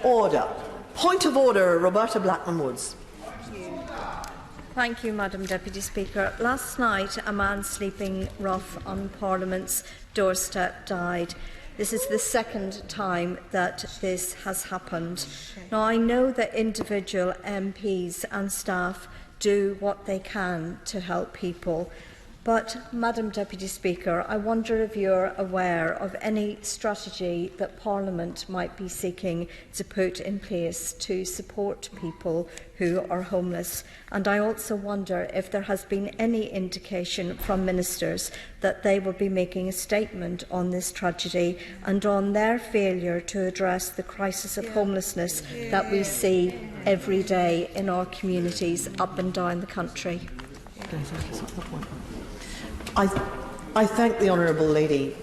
Order. Point of order, Roberta Blackman-Woods. Thank you, Madam Deputy Speaker. Last night, a man sleeping rough on Parliament's doorstep died. This is the second time that this has happened. Now, I know that individual MPs and staff do what they can to help people. But, Madam Deputy Speaker, I wonder if you're aware of any strategy that Parliament might be seeking to put in place to support people who are homeless. And I also wonder if there has been any indication from ministers that they will be making a statement on this tragedy and on their failure to address the crisis of homelessness that we see every day in our communities up and down the country. I thank the Honourable Lady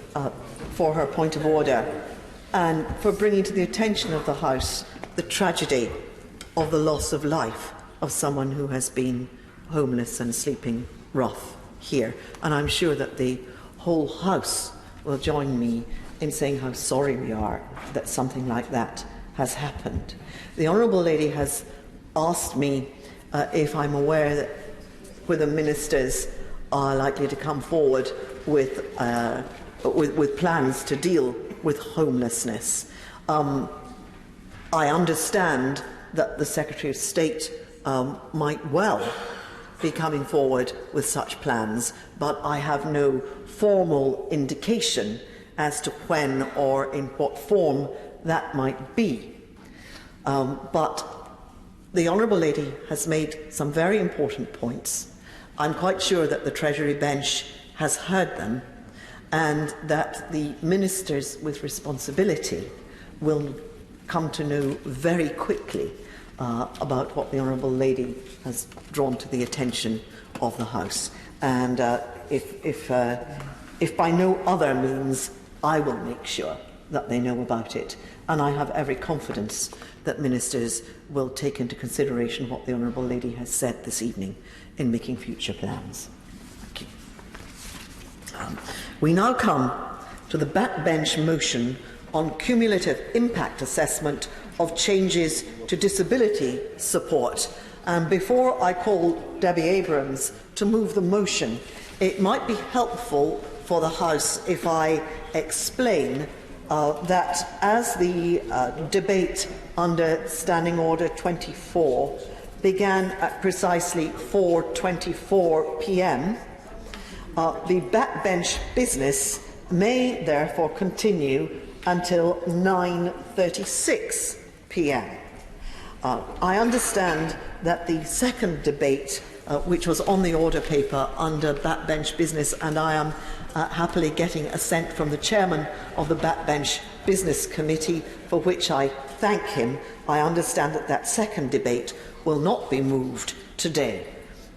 for her point of order and for bringing to the attention of the House the tragedy of the loss of life of someone who has been homeless and sleeping rough here. And I'm sure that the whole House will join me in saying how sorry we are that something like that has happened. The Honourable Lady has asked me if I'm aware that whether ministers are likely to come forward with plans to deal with homelessness. I understand that the Secretary of State might well be coming forward with such plans, but I have no formal indication as to when or in what form that might be. But the Honourable Lady has made some very important points. I'm quite sure that the Treasury bench has heard them and that the ministers with responsibility will come to know very quickly about what the Honourable Lady has drawn to the attention of the House. And if by no other means, I will make sure that they know about it. And I have every confidence that ministers will take into consideration what the Honourable Lady has said this evening in making future plans. Thank you. We now come to the backbench motion on cumulative impact assessment of changes to disability support. And before I call Debbie Abrams to move the motion, it might be helpful for the House if I explain that as the debate under Standing Order 24 began at precisely 4:24 p.m, the backbench business may therefore continue until 9:36 p.m. I understand that the second debate, which was on the order paper under Backbench Business, and I am happily getting assent from the chairman of the Backbench Business Committee, for which I thank him. I understand that that second debate will not be moved today.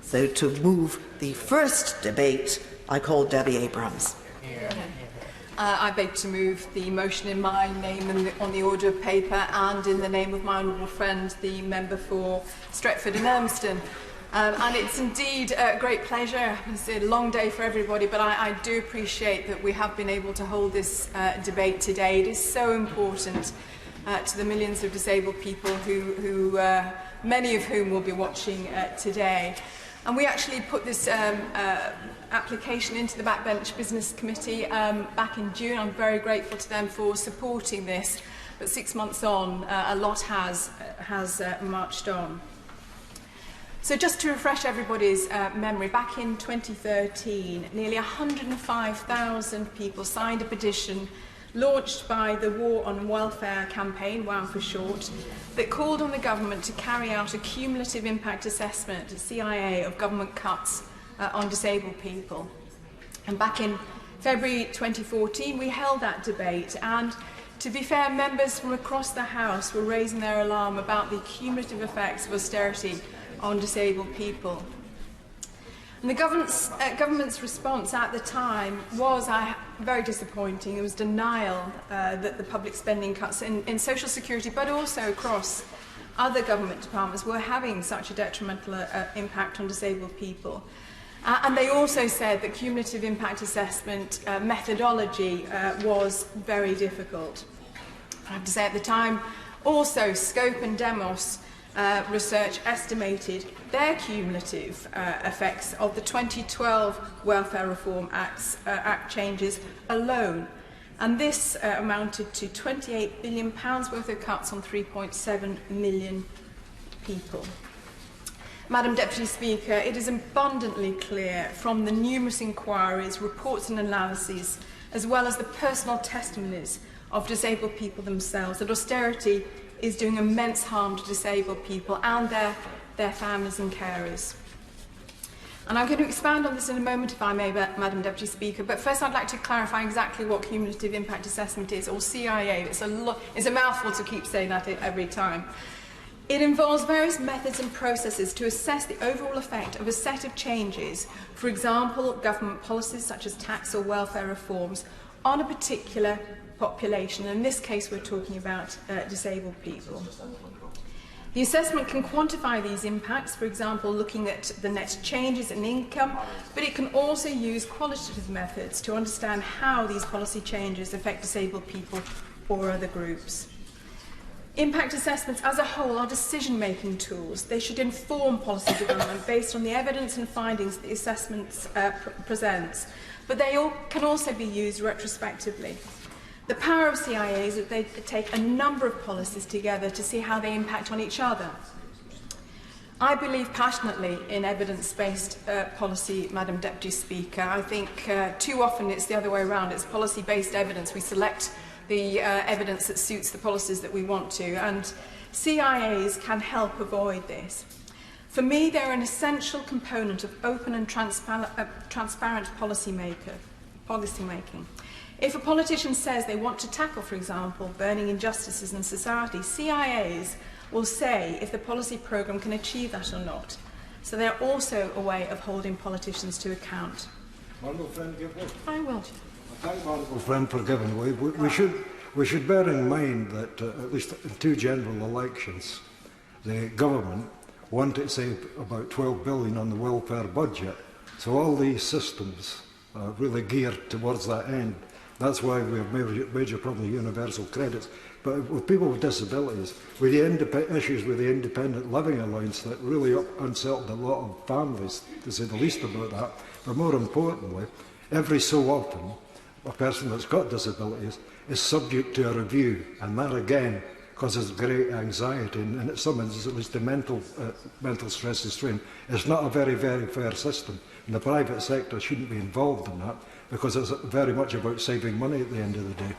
So to move the first debate, I call Debbie Abrams. I beg to move the motion in my name on the order of paper and in the name of my honourable friend, the member for Stretford and Urmston. And it's indeed a great pleasure. It's a long day for everybody, but I do appreciate that we have been able to hold this debate today. It is so important to the millions of disabled people who many of whom will be watching today. And we actually put this application into the Backbench Business Committee back in June. I'm very grateful to them for supporting this. But 6 months on, a lot has marched on. So just to refresh everybody's memory, back in 2013, nearly 105,000 people signed a petition launched by the War on Welfare campaign, WOW for short, that called on the government to carry out a cumulative impact assessment, CIA, of government cuts on disabled people. And back in February 2014, we held that debate, and to be fair, members from across the House were raising their alarm about the cumulative effects of austerity on disabled people. And the government's response at the time was very disappointing. It was denial that the public spending cuts in social security, but also across other government departments, were having such a detrimental impact on disabled people. And they also said that cumulative impact assessment methodology was very difficult. I have to say at the time, also Scope and Demos research estimated their cumulative effects of the 2012 Welfare Reform Act changes alone. And this amounted to £28 billion worth of cuts on 3.7 million people. Madam Deputy Speaker, it is abundantly clear from the numerous inquiries, reports and analyses, as well as the personal testimonies of disabled people themselves, that austerity is doing immense harm to disabled people and their families and carers. And I'm going to expand on this in a moment, if I may, Madam Deputy Speaker, but first I'd like to clarify exactly what Cumulative Impact Assessment is, or CIA. It's a mouthful to keep saying that every time. It involves various methods and processes to assess the overall effect of a set of changes, for example, government policies such as tax or welfare reforms, on a particular population. In this case, we're talking about disabled people. The assessment can quantify these impacts, for example, looking at the net changes in income, but it can also use qualitative methods to understand how these policy changes affect disabled people or other groups. Impact assessments as a whole are decision-making tools. They should inform policy development based on the evidence and findings that the assessment presents, but they can also be used retrospectively. The power of CIA is that they take a number of policies together to see how they impact on each other. I believe passionately in evidence-based policy, Madam Deputy Speaker. I think too often it's the other way around. It's policy-based evidence. We select the evidence that suits the policies that we want to, and CIAs can help avoid this. For me, they're an essential component of open and transparent policy making. If a politician says they want to tackle, for example, burning injustices in society, CIAs will say if the policy programme can achieve that or not. So they're also a way of holding politicians to account. Honourable friend, give way. I will. I thank the honourable friend for giving way. We should bear in mind that at least in two general elections, the government wanted to save about $12 billion on the welfare budget. So all these systems are really geared towards that end. That's why we have major problem with universal credits. But with people with disabilities, with the issues with the independent living allowance that really unsettled a lot of families, to say the least about that. But more importantly, every so often, a person that's got disabilities is subject to a review, and that again causes great anxiety, and in some instances, at least the mental stress and strain. It's not a very, very fair system, and the private sector shouldn't be involved in that, because it's very much about saving money at the end of the day.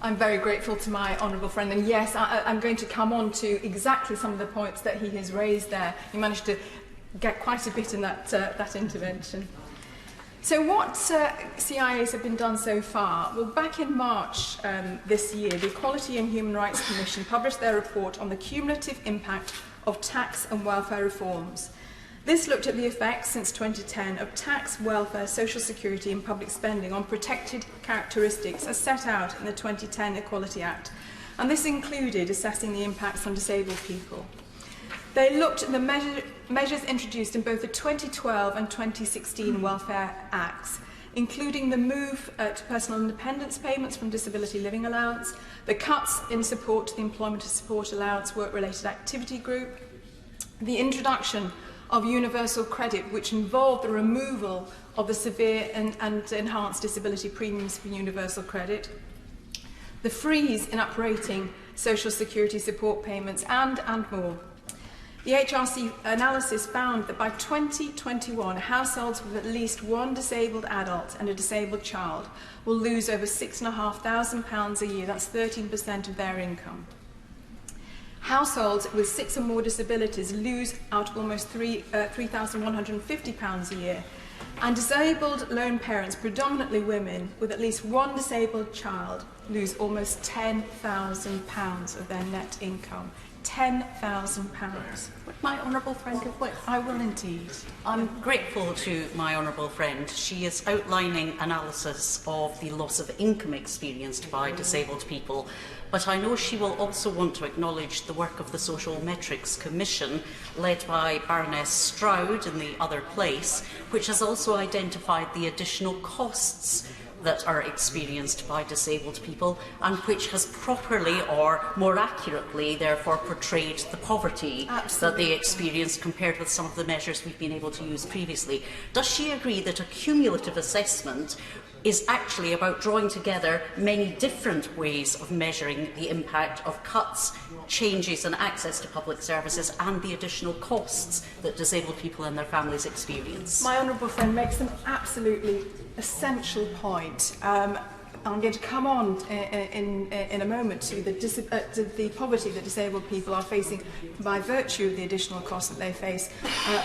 I'm very grateful to my honourable friend, and yes, I'm going to come on to exactly some of the points that he has raised there. He managed to get quite a bit in that intervention. So what CIAs have been done so far? Well, back in March this year, the Equality and Human Rights Commission published their report on the cumulative impact of tax and welfare reforms. This looked at the effects since 2010 of tax, welfare, social security and public spending on protected characteristics as set out in the 2010 Equality Act, and this included assessing the impacts on disabled people. They looked at the measures introduced in both the 2012 and 2016 Welfare Acts, including the move to personal independence payments from disability living allowance, the cuts in support to the employment support allowance work-related activity group, the introduction of universal credit, which involved the removal of the severe and enhanced disability premiums for universal credit, the freeze in uprating social security support payments, and more. The HRC analysis found that by 2021, households with at least one disabled adult and a disabled child will lose over £6,500 a year. That's 13% of their income. Households with 6 or more disabilities lose out almost £3,150 a year. And disabled lone parents, predominantly women, with at least one disabled child, lose almost £10,000 of their net income. £10,000. Would my honourable friend give way? I will indeed. I'm grateful to my honourable friend. She is outlining analysis of the loss of income experienced by disabled people, but I know she will also want to acknowledge the work of the Social Metrics Commission, led by Baroness Stroud in the other place, which has also identified the additional costs that are experienced by disabled people, and which has properly, or more accurately, therefore portrayed the poverty that they experience compared with some of the measures we've been able to use previously. Does she agree that a cumulative assessment is actually about drawing together many different ways of measuring the impact of cuts, changes in access to public services and the additional costs that disabled people and their families experience? My honourable friend makes an absolutely essential point. I'm going to come on in a moment to the poverty that disabled people are facing by virtue of the additional costs that they face.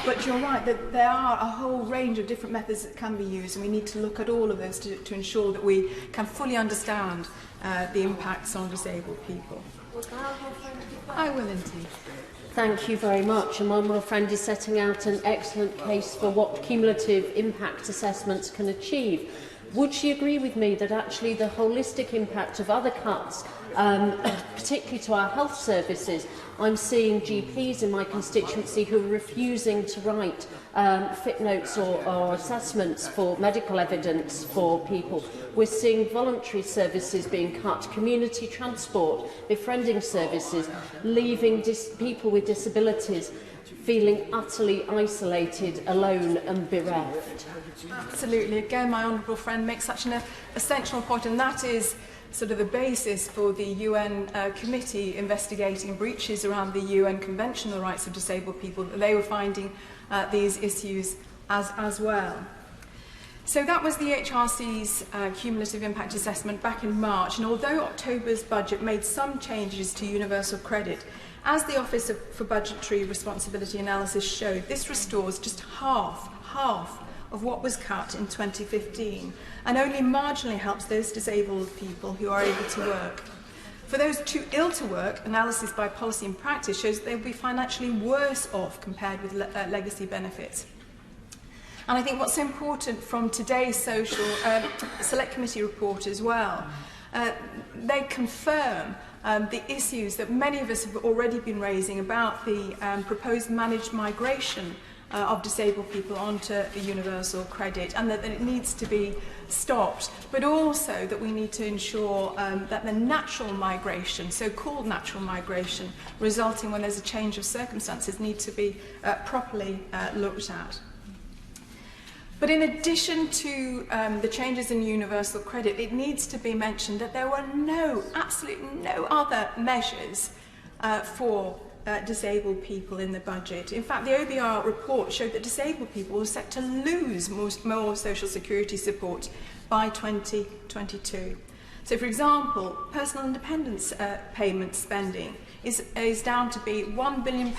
But you're right that there are a whole range of different methods that can be used, and we need to look at all of those to ensure that we can fully understand the impacts on disabled people. I will indeed. Thank you very much. And my honourable friend is setting out an excellent case for what cumulative impact assessments can achieve. Would she agree with me that actually the holistic impact of other cuts, particularly to our health services, I'm seeing GPs in my constituency who are refusing to write fit notes or assessments for medical evidence for people. We're seeing voluntary services being cut, community transport, befriending services, leaving people with disabilities feeling utterly isolated, alone and bereft. Absolutely. Again, my honourable friend makes such an essential point, and that is sort of the basis for the UN committee investigating breaches around the UN Convention on the Rights of Disabled People. They were finding these issues as well. So that was the HRC's cumulative impact assessment back in March, and although October's budget made some changes to universal credit, as the Office for Budgetary Responsibility Analysis showed, this restores just half of what was cut in 2015, and only marginally helps those disabled people who are able to work. For those too ill to work, analysis by Policy and Practice shows that they will be financially worse off compared with legacy benefits. And I think what's so important from today's Select Committee report as well, they confirm the issues that many of us have already been raising about the proposed managed migration of disabled people onto the universal credit, and that it needs to be stopped, but also that we need to ensure that the natural migration, so-called natural migration, resulting when there's a change of circumstances, need to be properly looked at. But in addition to the changes in universal credit, it needs to be mentioned that there were absolutely no other measures for disabled people in the budget. In fact, the OBR report showed that disabled people were set to lose more social security support by 2022. So, for example, personal independence payment spending is down to be £1 billion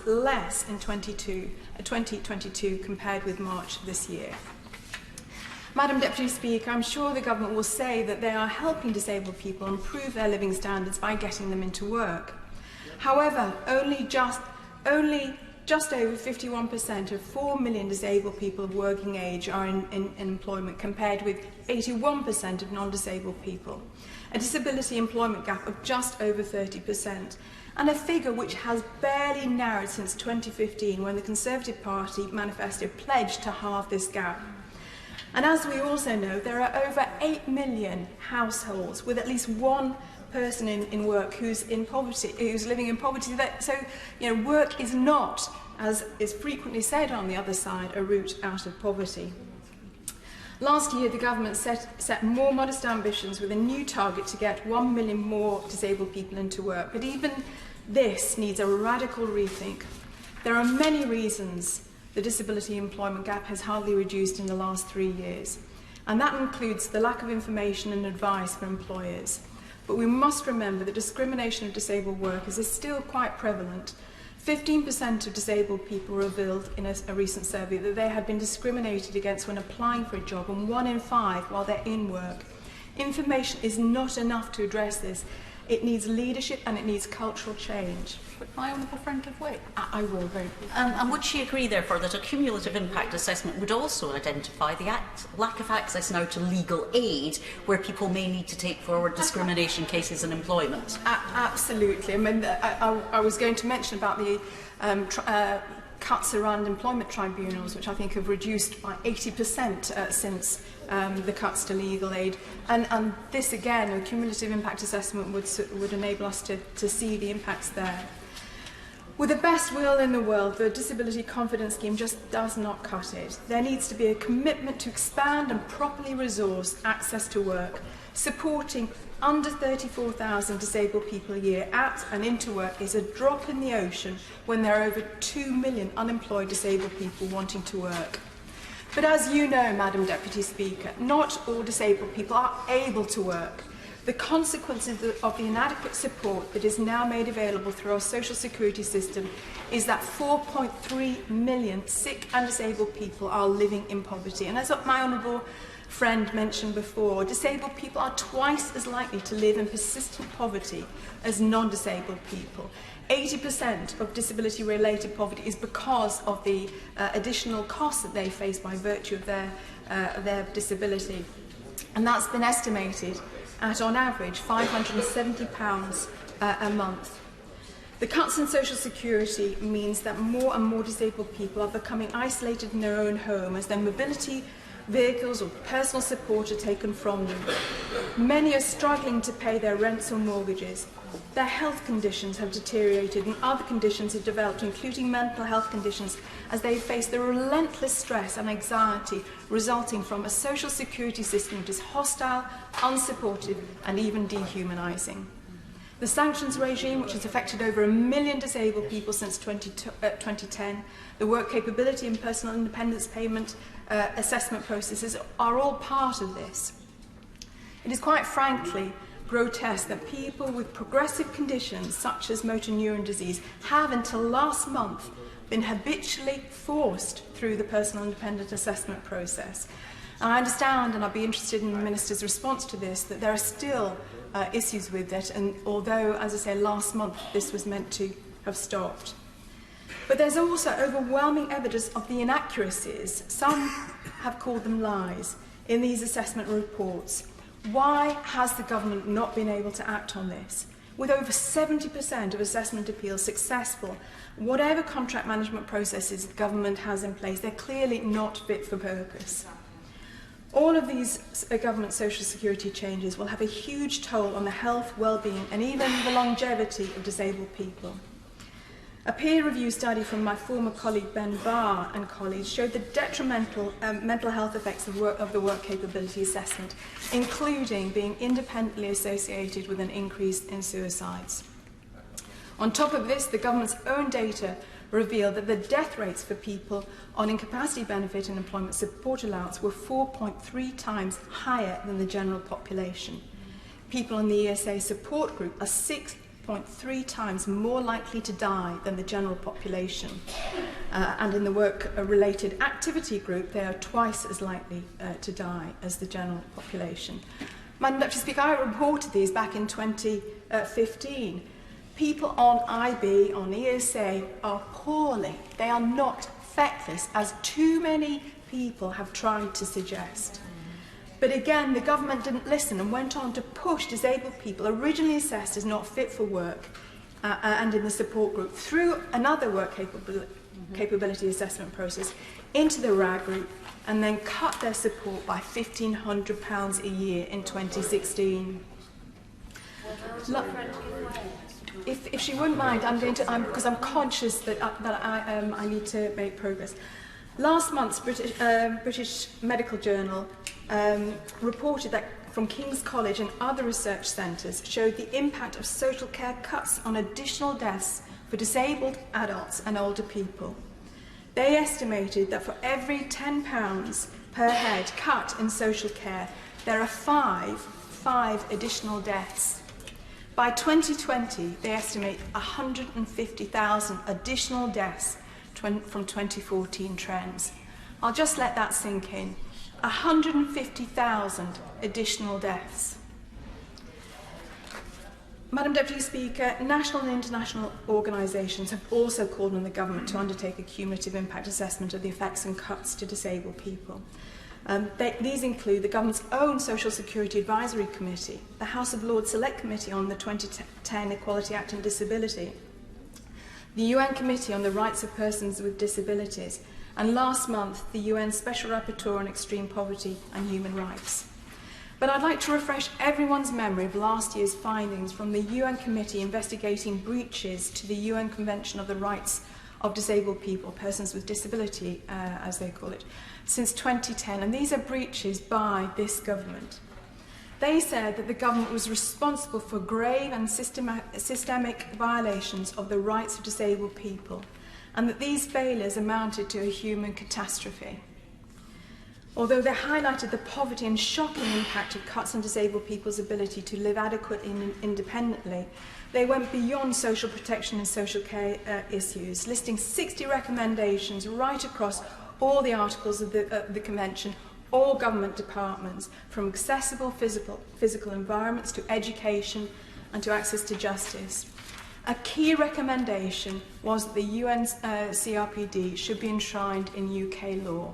less in 2022 compared with March this year. Madam Deputy Speaker, I'm sure the government will say that they are helping disabled people improve their living standards by getting them into work. However, only just over 51% of 4 million disabled people of working age are in employment, compared with 81% of non-disabled people. A disability employment gap of just over 30%, and a figure which has barely narrowed since 2015, when the Conservative Party manifesto pledged to halve this gap. And as we also know, there are over 8 million households with at least one person in work who's in poverty, who's living in poverty. So, work is not, as is frequently said on the other side, a route out of poverty. Last year, the government set more modest ambitions with a new target to get 1 million more disabled people into work. But even this needs a radical rethink. There are many reasons the disability employment gap has hardly reduced in the last 3 years, and that includes the lack of information and advice for employers. But we must remember that discrimination of disabled workers is still quite prevalent. 15% of disabled people revealed in a recent survey that they had been discriminated against when applying for a job, and 1 in 5 while they're in work. Information is not enough to address this. It needs leadership and it needs cultural change. Would my honourable friend give way? I will, very briefly. And would she agree, therefore, that a cumulative impact assessment would also identify the lack of access now to legal aid, where people may need to take forward discrimination cases in employment? Absolutely. I mean, I was going to mention about the cuts around employment tribunals, which I think have reduced by 80% since the cuts to legal aid. And this, again, a cumulative impact assessment would enable us to see the impacts there. With the best will in the world, the Disability Confidence Scheme just does not cut it. There needs to be a commitment to expand and properly resource access to work, supporting under 34,000 disabled people a year at and into work is a drop in the ocean when there are over 2 million unemployed disabled people wanting to work. But as you know, Madam Deputy Speaker, not all disabled people are able to work. The consequences of the inadequate support that is now made available through our social security system is that 4.3 million sick and disabled people are living in poverty. And as my honourable friend mentioned before, disabled people are twice as likely to live in persistent poverty as non-disabled people. 80% of disability-related poverty is because of the additional costs that they face by virtue of their disability. And that's been estimated at, on average, £570 a month. The cuts in social security means that more and more disabled people are becoming isolated in their own home as their mobility vehicles or personal support are taken from them. Many are struggling to pay their rents or mortgages. Their health conditions have deteriorated and other conditions have developed, including mental health conditions, as they face the relentless stress and anxiety resulting from a social security system that is hostile, unsupportive and even dehumanising. The sanctions regime, which has affected over 1 million disabled people since 2010, the work capability and personal independence payment assessment processes are all part of this. It is quite frankly grotesque that people with progressive conditions such as motor neuron disease have until last month been habitually forced through the personal independent assessment process. And I understand, and I'd be interested in the Minister's response to this, that there are still issues with it, and although, as I say, last month this was meant to have stopped. But there's also overwhelming evidence of the inaccuracies, some have called them lies, in these assessment reports. Why has the government not been able to act on this? With over 70% of assessment appeals successful, whatever contract management processes the government has in place, they're clearly not fit for purpose. All of these government social security changes will have a huge toll on the health, well-being and even the longevity of disabled people. A peer-reviewed study from my former colleague Ben Barr and colleagues showed the detrimental mental health effects of the work capability assessment, including being independently associated with an increase in suicides. On top of this, the government's own data revealed that the death rates for people on incapacity benefit and employment support allowance were 4.3 times higher than the general population. People in the ESA support group are 6.3 times more likely to die than the general population. And in the work-related activity group, they are twice as likely to die as the general population. Madam Deputy Speaker, I reported these back in 2015. People on IB, on ESA, are poorly. They are not feckless, as too many people have tried to suggest. But again, the government didn't listen and went on to push disabled people originally assessed as not fit for work and in the support group through another work capability assessment process into the RAG group and then cut their support by £1,500 a year in 2016. If she wouldn't mind, I'm going to, because I'm conscious that I need to make progress. Last month's British Medical Journal reported that from King's College and other research centres showed the impact of social care cuts on additional deaths for disabled adults and older people. They estimated that for every £10 per head cut in social care, there are five additional deaths. By 2020, they estimate 150,000 additional deaths from 2014 trends. I'll just let that sink in. 150,000 additional deaths. Madam Deputy Speaker, national and international organisations have also called on the government to undertake a cumulative impact assessment of the effects and cuts to disabled people. These include the government's own Social Security Advisory Committee, the House of Lords Select Committee on the 2010 Equality Act and Disability, the UN Committee on the Rights of Persons with Disabilities, and last month the UN Special Rapporteur on Extreme Poverty and Human Rights. But I'd like to refresh everyone's memory of last year's findings from the UN Committee investigating breaches to the UN Convention of the Rights of Disabled People, Persons with Disability, as they call it, since 2010. And these are breaches by this government. They said that the government was responsible for grave and systemic violations of the rights of disabled people, and that these failures amounted to a human catastrophe. Although they highlighted the poverty and shocking impact of cuts on disabled people's ability to live adequately and independently, they went beyond social protection and social care issues, listing 60 recommendations right across all the articles of the Convention, all government departments, from accessible physical environments to education and to access to justice. A key recommendation was that the UN CRPD should be enshrined in UK law.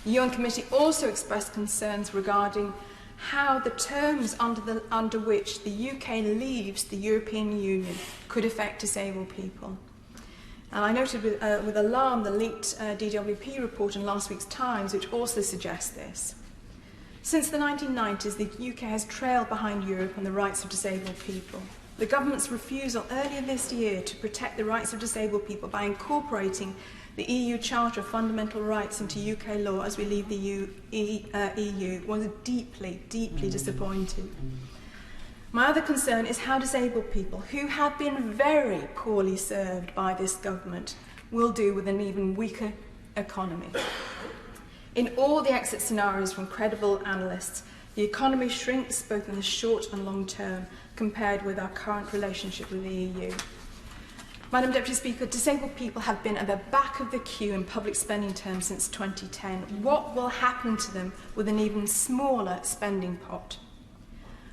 The UN Committee also expressed concerns regarding how the terms under which the UK leaves the European Union could affect disabled people. And I noted with alarm the linked DWP report in last week's Times, which also suggests this. Since the 1990s, the UK has trailed behind Europe on the rights of disabled people. The government's refusal earlier this year to protect the rights of disabled people by incorporating the EU Charter of Fundamental Rights into UK law as we leave the EU was deeply, deeply disappointing. My other concern is how disabled people, who have been very poorly served by this government, will do with an even weaker economy. In all the exit scenarios from credible analysts, the economy shrinks both in the short and long term compared with our current relationship with the EU. Madam Deputy Speaker, disabled people have been at the back of the queue in public spending terms since 2010. What will happen to them with an even smaller spending pot?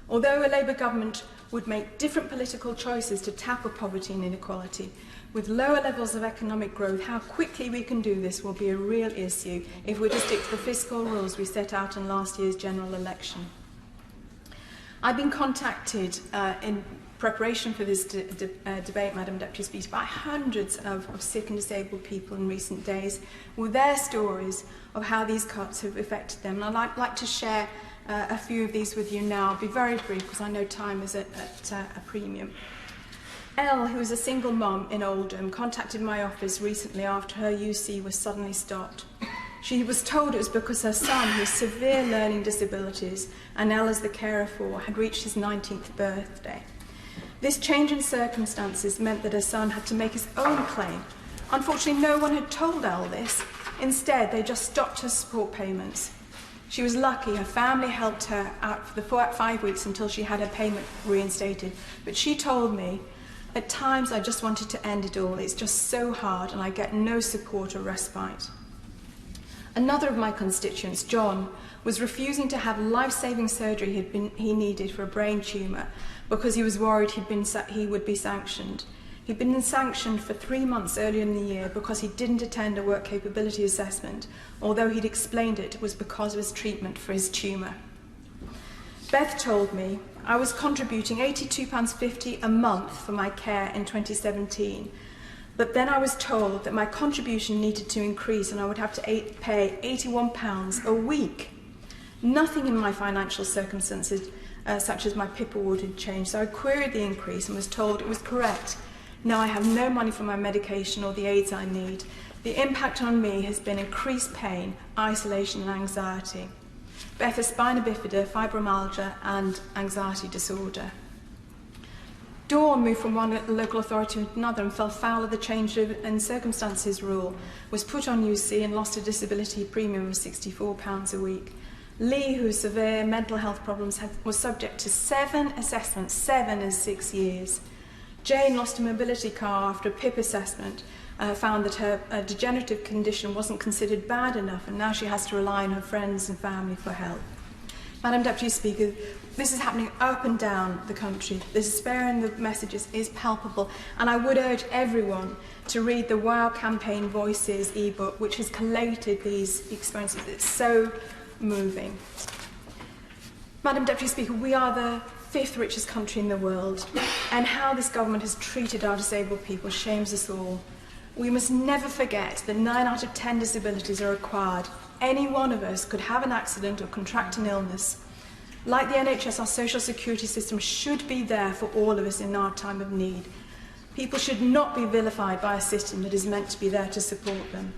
Although a Labour government would make different political choices to tackle poverty and inequality, with lower levels of economic growth, how quickly we can do this will be a real issue if we're to stick to the fiscal rules we set out in last year's general election. I've been contacted in preparation for this debate, Madam Deputy Speaker, by hundreds of sick and disabled people in recent days with their stories of how these cuts have affected them. And I'd like to share a few of these with you now. I'll be very brief because I know time is at a premium. Elle, who is a single mum in Oldham, contacted my office recently after her UC was suddenly stopped. She was told it was because her son, who has severe learning disabilities, and Elle as the carer for, had reached his 19th birthday. This change in circumstances meant that her son had to make his own claim. Unfortunately, no one had told Elle this. Instead, they just stopped her support payments. She was lucky. Her family helped her out for the 5 weeks until she had her payment reinstated. But she told me, at times I just wanted to end it all. It's just so hard and I get no support or respite. Another of my constituents, John, was refusing to have life-saving surgery he needed for a brain tumour because he was worried he would be sanctioned. He'd been sanctioned for 3 months earlier in the year because he didn't attend a work capability assessment, although he'd explained it was because of his treatment for his tumour. Beth told me I was contributing £82.50 a month for my care in 2017, but then I was told that my contribution needed to increase and I would have to pay £81 a week. Nothing in my financial circumstances, such as my PIP award, had changed, so I queried the increase and was told it was correct. Now I have no money for my medication or the aids I need. The impact on me has been increased pain, isolation and anxiety. Beth has spina bifida, fibromyalgia and anxiety disorder. Dawn moved from one local authority to another and fell foul of the change in circumstances rule, was put on UC and lost a disability premium of £64 a week. Lee, who has severe mental health problems, was subject to 7 assessments, 7 in 6 years. Jane lost a mobility car after a PIP assessment, found that her degenerative condition wasn't considered bad enough, and now she has to rely on her friends and family for help. Madam Deputy Speaker, this is happening up and down the country. The despair in the messages is palpable, and I would urge everyone to read the WOW Campaign Voices ebook, which has collated these experiences. It's so moving. Madam Deputy Speaker, we are the 5th richest country in the world, and how this government has treated our disabled people shames us all. We must never forget that 9 out of 10 disabilities are acquired. Any one of us could have an accident or contract an illness. Like the NHS, our social security system should be there for all of us in our time of need. People should not be vilified by a system that is meant to be there to support them.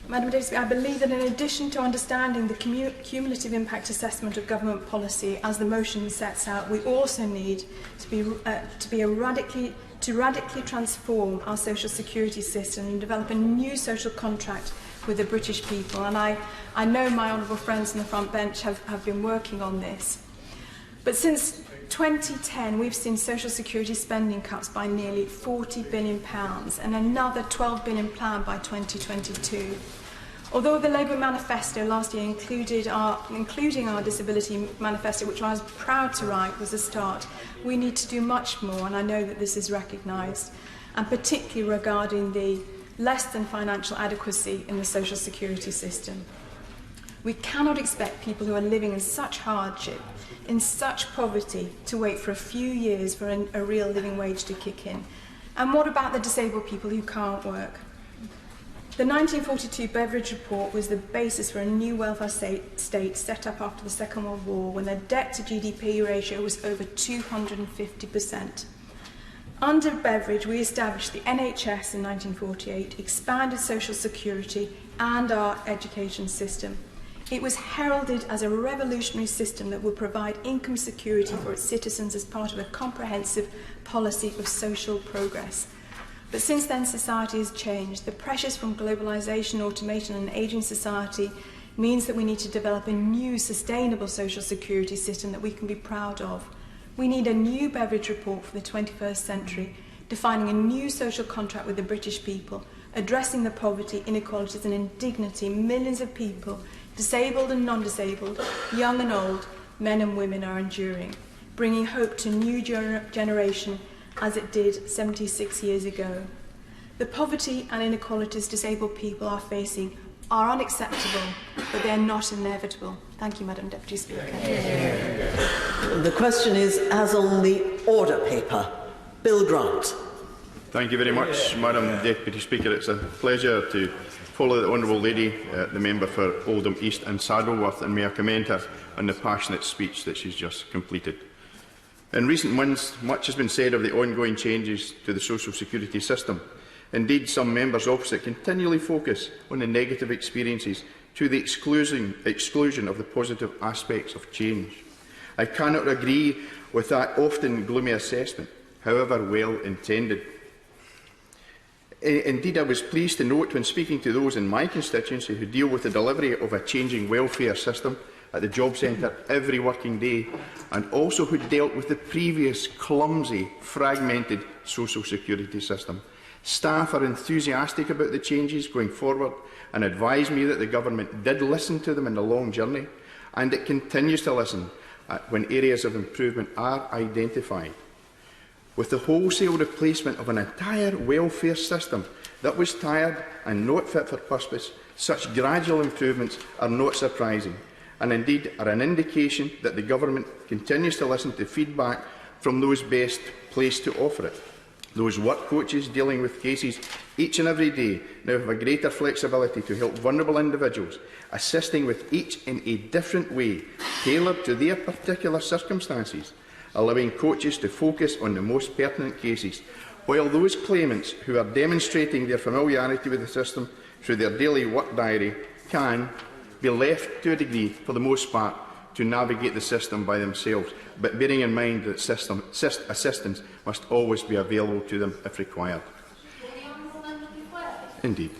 Madam Deputy Speaker, I believe that in addition to understanding the cumulative impact assessment of government policy, as the motion sets out, we also need to radically transform our social security system and develop a new social contract with the British people. And I know my honourable friends in the front bench have been working on this. But since 2010, we've seen social security spending cuts by nearly £40 billion and another £12 billion planned by 2022. Although the Labour manifesto last year including our disability manifesto, which I was proud to write, was a start, we need to do much more, and I know that this is recognised, and particularly regarding the less than financial adequacy in the social security system. We cannot expect people who are living in such hardship, in such poverty, to wait for a few years for a real living wage to kick in. And what about the disabled people who can't work? The 1942 Beveridge Report was the basis for a new welfare state set up after the Second World War, when the debt to GDP ratio was over 250%. Under Beveridge, we established the NHS in 1948, expanded social security and our education system. It was heralded as a revolutionary system that would provide income security for its citizens as part of a comprehensive policy of social progress. But since then, society has changed. The pressures from globalisation, automation and an ageing society means that we need to develop a new sustainable social security system that we can be proud of. We need a new Beveridge Report for the 21st century, defining a new social contract with the British people, addressing the poverty, inequalities and indignity millions of people, disabled and non-disabled, young and old, men and women are enduring, bringing hope to a new generation as it did 76 years ago. The poverty and inequalities disabled people are facing are unacceptable, but they are not inevitable. Thank you, Madam Deputy Speaker. The question is, as on the order paper, Bill Grant. Thank you very much, Madam Deputy Speaker. It's a pleasure to follow the Honourable Lady, the member for Oldham East and Saddleworth, and may I commend her on the passionate speech that she's just completed. In recent months, much has been said of the ongoing changes to the social security system. Indeed, some members opposite continually focus on the negative experiences to the exclusion of the positive aspects of change. I cannot agree with that often gloomy assessment, however well intended. Indeed, I was pleased to note when speaking to those in my constituency who deal with the delivery of a changing welfare system at the job centre every working day, and also who dealt with the previous clumsy, fragmented social security system. Staff are enthusiastic about the changes going forward and advise me that the government did listen to them in the long journey, and it continues to listen when areas of improvement are identified. With the wholesale replacement of an entire welfare system that was tired and not fit for purpose, such gradual improvements are not surprising, and indeed are an indication that the government continues to listen to feedback from those best placed to offer it. Those work coaches dealing with cases each and every day now have a greater flexibility to help vulnerable individuals, assisting with each in a different way, tailored to their particular circumstances, allowing coaches to focus on the most pertinent cases, while those claimants who are demonstrating their familiarity with the system through their daily work diary can be left to a degree, for the most part, to navigate the system by themselves, but bearing in mind that assistance must always be available to them if required. Indeed.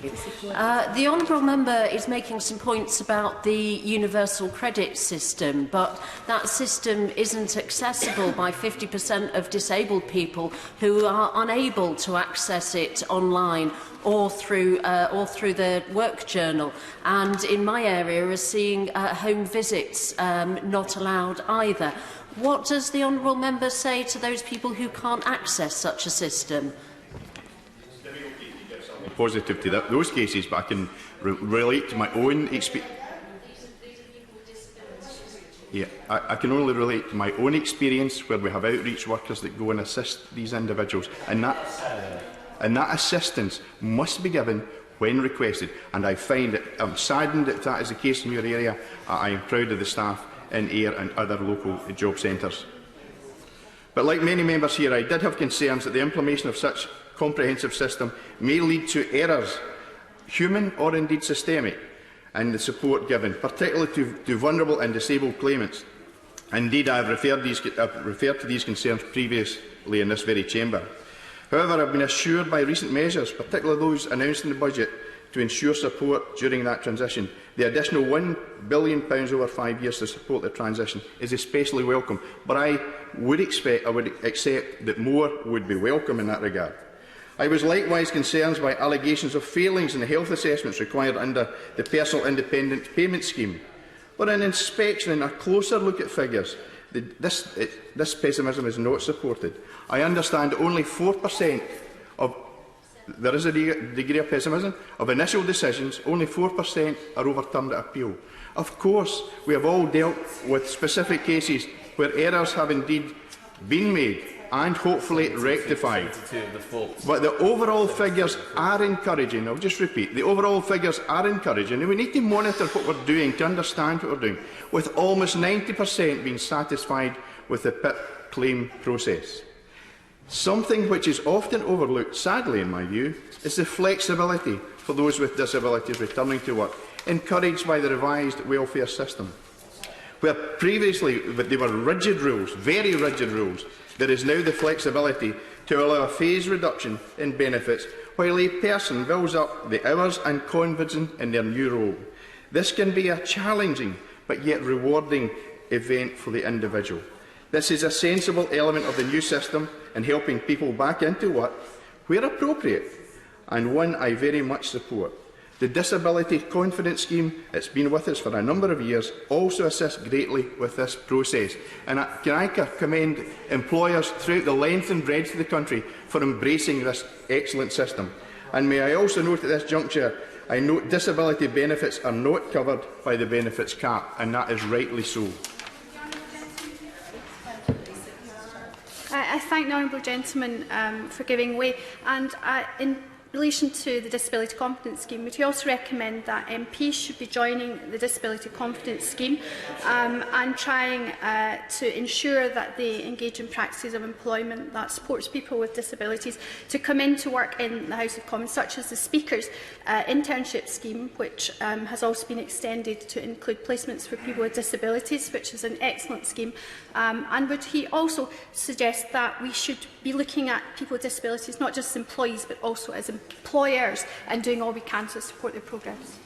The Honourable Member is making some points about the universal credit system, but that system isn't accessible by 50% of disabled people who are unable to access it online or through their work journal, and in my area are seeing home visits not allowed either. What does the Honourable Member say to those people who can't access such a system? Positive to those cases, but I can relate to my own experience. Yeah, I can only relate to my own experience where we have outreach workers that go and assist these individuals, and that assistance must be given when requested. And I find it, I'm saddened if that is the case in your area. I am proud of the staff in Ayr and other local job centres. But like many members here, I did have concerns that the implementation of such a comprehensive system may lead to errors, human or indeed systemic, in the support given, particularly to vulnerable and disabled claimants. Indeed, I have referred to these concerns previously in this very chamber. However, I have been assured by recent measures, particularly those announced in the budget, to ensure support during that transition. The additional £1 billion over 5 years to support the transition is especially welcome, but I would accept that more would be welcome in that regard. I was likewise concerned by allegations of failings in the health assessments required under the Personal Independent Payment Scheme. But an inspection and a closer look at figures, this pessimism is not supported. I understand only 4% of, there is a degree of pessimism, of initial decisions, only 4% are overturned at appeal. Of course, we have all dealt with specific cases where errors have indeed been made and hopefully rectified. But the overall figures are encouraging. I'll just repeat, the overall figures are encouraging, and we need to monitor what we're doing to understand what we're doing, with almost 90% being satisfied with the PIP claim process. Something which is often overlooked, sadly in my view, is the flexibility for those with disabilities returning to work, encouraged by the revised welfare system. Where previously they were rigid rules, very rigid rules, there is now the flexibility to allow a phased reduction in benefits while a person builds up the hours and confidence in their new role. This can be a challenging but yet rewarding event for the individual. This is a sensible element of the new system in helping people back into work where appropriate, and one I very much support. The Disability Confidence Scheme, it's been with us for a number of years, also assists greatly with this process. And can I commend employers throughout the length and breadth of the country for embracing this excellent system. And may I also note at this juncture, I note disability benefits are not covered by the benefits cap, and that is rightly so. I thank the honourable gentleman for giving way. And in relation to the Disability Confidence Scheme, would you also recommend that MPs should be joining the Disability Confidence Scheme and trying to ensure that they engage in practices of employment that supports people with disabilities to come into work in the House of Commons, such as the Speaker's internship scheme, which has also been extended to include placements for people with disabilities, which is an excellent scheme. And would he also suggest that we should be looking at people with disabilities not just as employees but also as employers and doing all we can to support their progress?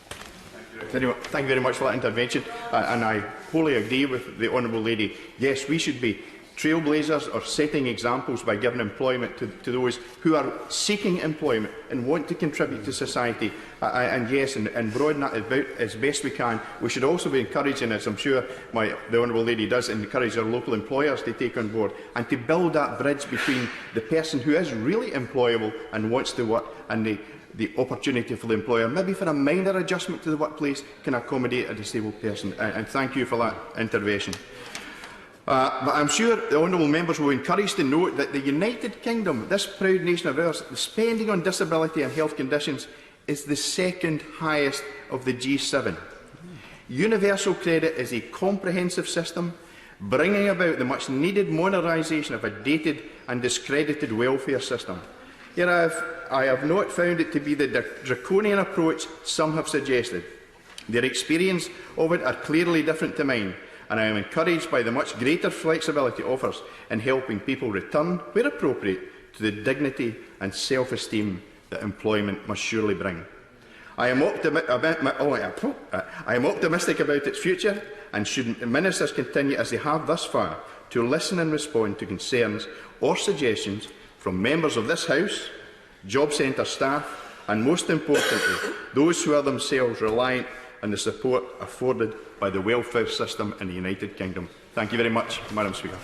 Thank you very much for that intervention, and I wholly agree with the Honourable Lady. Yes, we should be trailblazers or setting examples by giving employment to those who are seeking employment and want to contribute to society. And yes, and broaden that about as best we can. We should also be encouraging, as I'm sure the Honourable Lady does, encourage our local employers to take on board and to build that bridge between the person who is really employable and wants to work and the opportunity for the employer, maybe for a minor adjustment to the workplace, can accommodate a disabled person. And thank you for that intervention. But I'm sure the honourable members will be encouraged to note that the United Kingdom, this proud nation of ours, the spending on disability and health conditions is the second highest of the G7. Universal credit is a comprehensive system, bringing about the much needed modernisation of a dated and discredited welfare system. Yet I have not found it to be the draconian approach some have suggested. Their experience of it are clearly different to mine, and I am encouraged by the much greater flexibility it offers in helping people return, where appropriate, to the dignity and self-esteem that employment must surely bring. I am optimistic about its future, and should ministers continue as they have thus far to listen and respond to concerns or suggestions from members of this House, job centre staff, and most importantly, those who are themselves reliant on the support afforded by the welfare system in the United Kingdom. Thank you very much, Madam Speaker.